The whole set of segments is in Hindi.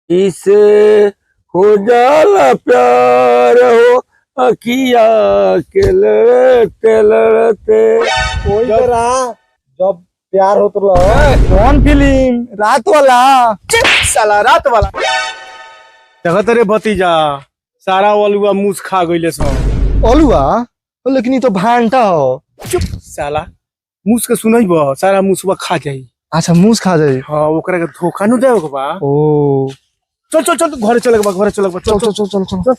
इसे हो जाला प्यार हो अखिया के लड़ते लड़ते। कोई करा जब प्यार हो तो कौन फिल्म रात वाला? साला रात वाला देखत रे भतीजा, सारा अलुआ मूस खा गइले सब। अलुआ लेकिन ये तो भांटा हो। चुप साला, मूस के सुनई बा, सारा मूसवा खा जाई। अच्छा मूस खा जाए। हां ओकरा के धोखा न देवे के बा। ओ चल चल चल घरे चले के बा, घरे चले के बा। चल चल चल चल चल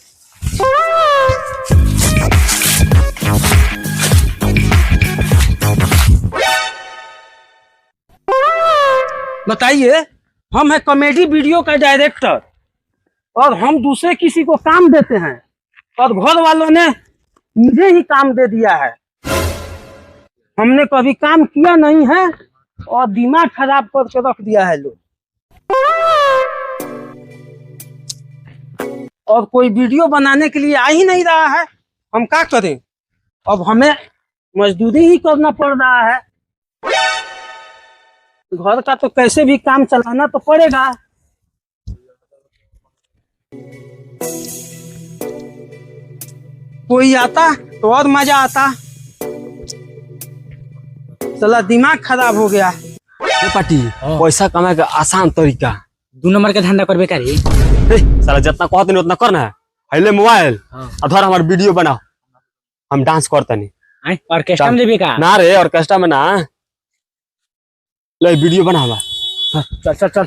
बताइए, हम है कॉमेडी वीडियो का डायरेक्टर और हम दूसरे किसी को काम देते हैं और घर वालों ने मुझे ही काम दे दिया है। हमने कभी काम किया नहीं है और दिमाग खराब करके रख दिया है लोग। और कोई वीडियो बनाने के लिए आ ही नहीं रहा है, हम क्या करें? अब हमें मजदूरी ही करना पड़ रहा है। घर का तो कैसे भी काम चलाना तो पड़ेगा। कोई आता तो और मजा आता। चला दिमाग खराब हो गया। पार्टी पैसा कमाए का आसान तरीका 2 नंबर के धंधा करबे करी। साला जितना कहते नहीं उतना करना है। पहले मोबाइल अधर हमारे वीडियो बनाओ, हम डांस करते नहीं। ऑर्केस्ट्रा में देबे का? ना रे ऑर्केस्ट्रा में ना, ले वीडियो बनावा। चल चल चल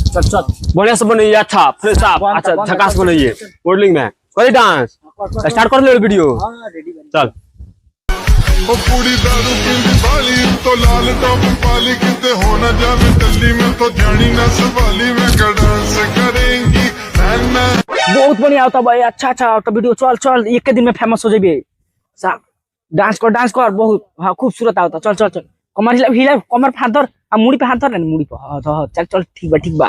चल चल बढ़िया से बनाइए, अच्छा फ्रेश आप, अच्छा झकास बनाइए। मॉडलिंग में करी डांस स्टार्ट कर ले वीडियो। चल ਉਹ ਕੁੜੀ ਦਾਰੂ ਪੀਂਦੀ ਵਾਲੀ ਤੋਂ ਲਾਲ ਟੌਪ ਪਾਲੀ ਕਿਤੇ ਹੋ ਨਾ ਜਾਵੇ ਟੱਲੀ ਮੈਂ ਤੋਂ ਜਾਣੀ ਨਾ ਸੰਭਾਲੀ मैं का डांस करेंगी मैं बहुत बढ़िया होता भाई। अच्छा अच्छा होता वीडियो। चल चल एक दिन में फेमस हो जाबे। डांस कर बहुत। हाँ खूबसूरत होता। चल चल चल कमर हिला हिला, कमर पे हाथ धर आ मुड़ी पे हाथ धर ना, मुड़ी पे हाँ हाँ चल चल ठीक बा ठीक बा।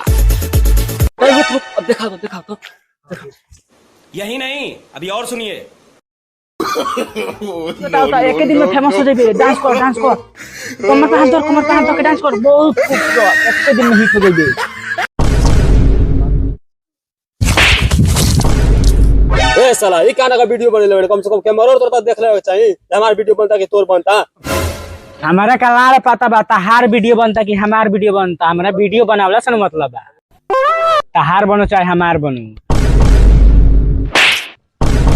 अब देखा तो यही नहीं, अभी और सुनिए। एक दिन में फेमस हो जाबे। डांस कर कमर पे हाथ धर के डांस कर। बहुत खूबसूरत, एक दिन में हिट हो जाबे। ए साला ये गाना का वीडियो बने ले, कम से कम कैमरा और तो देख ले चाहिए। हमारा वीडियो बनता कि तोर बनता? हमारा कलार पता बा तहार वीडियो बनता कि हमार वीडियो बनता। हमारा वीडियो बनावला से मतलब बा तहार बनो चाहे हमार बनो।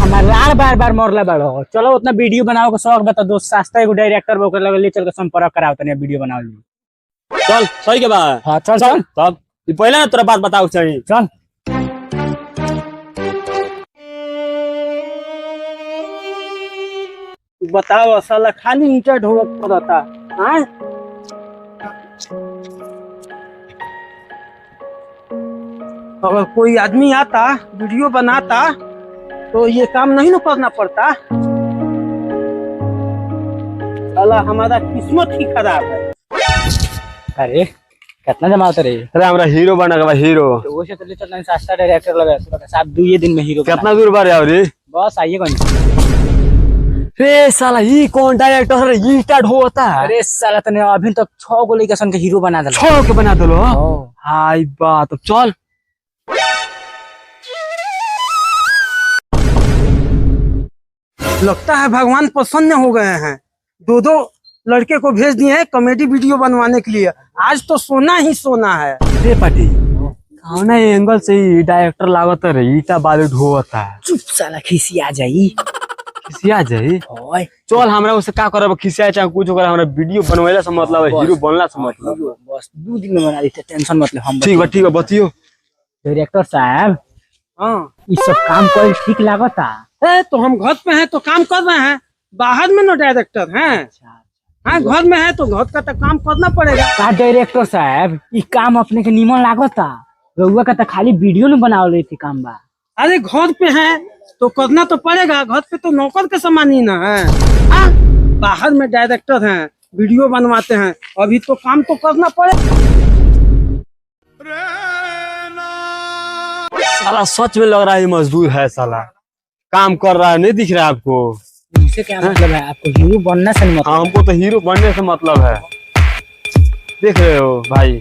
हमारा बार बार मरला बड़ो। चलो उतना वीडियो बनाओ का शौक बता दोस्त। सस्ता एगो डायरेक्टर बा ओकर ले चल के संपर्क कराओ तनी वीडियो बनाओ ली। चल सही के बा। हां चल चल तब ये पहले ना तोरा बात बताओ चाहिए। चल बताओ साला खाली ईंटा ढोक पड़ता। हाँ अगर कोई आदमी आता वीडियो बनाता तो ये काम नहीं ना करना पड़ता। साला हमारा किस्मत ही खराब है। अरे कितना जमा होता रे? अरे हमरा हीरो बना के बा, हीरो। तो वो से तो ले चल नहीं सस्ता डायरेक्टर लगा तो साहब 2 दिन में हीरो। कितना दूर बारे और बस आइए कौन। रे साला ये कौन डायरेक्टर है? ये स्टार्ट होता है। अरे साला तने अभी तक 6 गो लइका सन के हीरो बना दल। 6 के बना दलो। हाय बात, चल लगता है भगवान प्रसन्न हो गए हैं। 2 लड़के को भेज दिए हैं कॉमेडी वीडियो बनवाने के लिए। आज तो सोना ही सोना है। रे पाटी कौन एंगल से डायरेक्टर लागत रे? ईटा बालू ढोता है। चुप साला खिसिया जाई। खिसिया जाई? ओए चल हमरा उसे का करब? खिसिया चाहे कुछ करे, हमरा वीडियो बनवेला से मतलब है, हीरो बनला से मतलब। बस 2 दिन में बना देते, टेंशन मतलब। हम ठीक बा बतियो। डायरेक्टर साहब हाँ ये सब काम कर ठीक लागता? तो हम घर पे हैं तो काम कर रहे हैं, बाहर में ना डायरेक्टर हैं। हाँ घर में है तो घर का तो काम करना पड़ेगा। का डायरेक्टर साहब ये काम अपने के निमन लागता? रउआ का तो खाली वीडियो न बनावल रही थी काम बा। अरे घर पे है तो करना तो पड़ेगा। घर पे तो नौकर के समान ही ना है। बाहर में डायरेक्टर हैं, वीडियो बनवाते हैं, अभी तो काम तो करना पड़ेगा। साला सच में लग रहा है ये मजदूर है। साला काम कर रहा है, नहीं दिख रहा है आपको? इससे क्या मतलब है? आपको हीरो बनना से मतलब? हमको तो हीरो बनने से मतलब है। देख रहे हो भाई,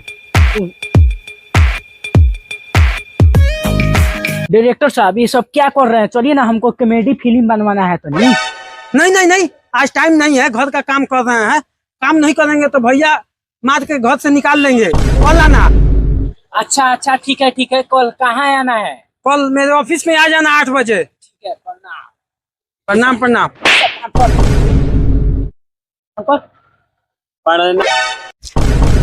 डायरेक्टर साहब ये सब क्या कर रहे हैं? चलिए ना, हमको कॉमेडी फिल्म बनवाना है तो नहीं। नहीं नहीं नहीं, आज टाइम नहीं है, घर का काम कर रहे हैं। काम नहीं करेंगे तो भैया मार के घर से निकाल लेंगे। कल आना, अच्छा अच्छा, ठीक है ठीक है। कल कहाँ आना है? कल मेरे ऑफिस में आ जाना 8 बजे। ठीक है, प्रणाम। प्रणाम प्रणाम।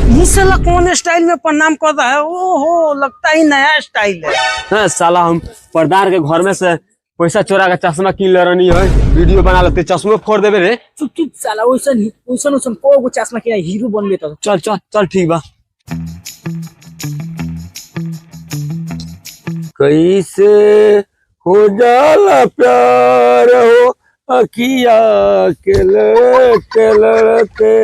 ये साला कौन स्टाइल में प्रणाम कर रहा है? ओहो, लगता ही नया स्टाइल है। हाँ, साला हम पर्दार के घर में से पैसा चोरा के चश्मा किन ले रहनी है, वीडियो बना लेते, चश्मा फोड़ देवे रे। चुप चुप साला, वैसन को चश्मा किना हीरो बन गया। चल चल चल, ठीक बा। कैसे हो जाला प्यार हो अखिया के लड़के।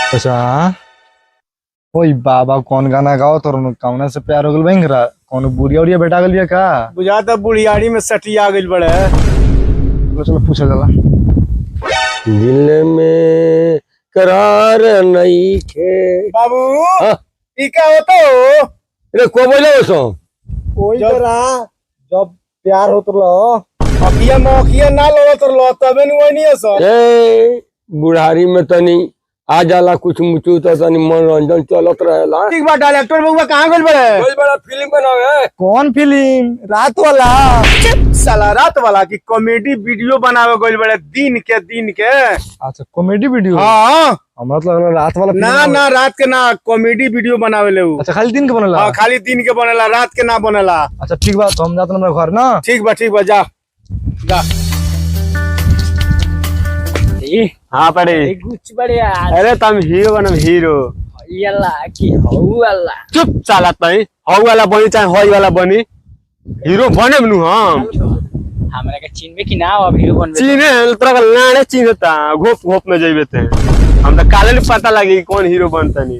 अच्छा ओई बाबा कौन गाना गाओ तो कौना से प्यार हो गल भयंकरा? कौन बुढ़िया उड़िया बेटा गल का? बुझाता बुढ़ियाड़ी में सटिया गइल बड़े। चलो पूछा जाला। दिल में करार नहीं खे। बाबू हाँ? ई क्या होता हो? रे को बोले सो कोई करा जब प्यार होत लो अखिया मखिया ना लो तो लो तबे नु नहीं है। ए बुढ़ारी में तनी आ जाला कुछ मुचू तो तनी मनोरंजन चलत रहेला। ठीक बा, डायरेक्टर बउवा कहां गइल बड़े? कोई बड़ा फिल्म बनावे। कौन फिल्म? रात वाला? साला रात वाला की कॉमेडी वीडियो बनावे गइल बड़े, दिन के। अच्छा कॉमेडी वीडियो। हाँ हमरा तो लगल रात वाला ना फिल्म। ना, रात के ना, कॉमेडी वीडियो बनावे ले उ। अच्छा खाली दिन के बनेला? हाँ, खाली दिन के बनेला, रात के ना बनेला। अच्छा ठीक बा, तो हम जात हमरा घर ना। ठीक बा, जा जा। हाँ पड़े। कुछ बढ़िया। अरे तुम हीरो बनम, हीरो। यल्ला की हौ वाला। चुप साला, तई हौ वाला बनी चाहे हई वाला बनी, हीरो बने नु हम। हमरा के चिन्हबे कि ना अब हीरो बनबे? चीने तोरा का लाड़े चिन्हता, घोप घोप में जइबे ते। हम तो काले पता लगी कौन हीरो बनता नहीं।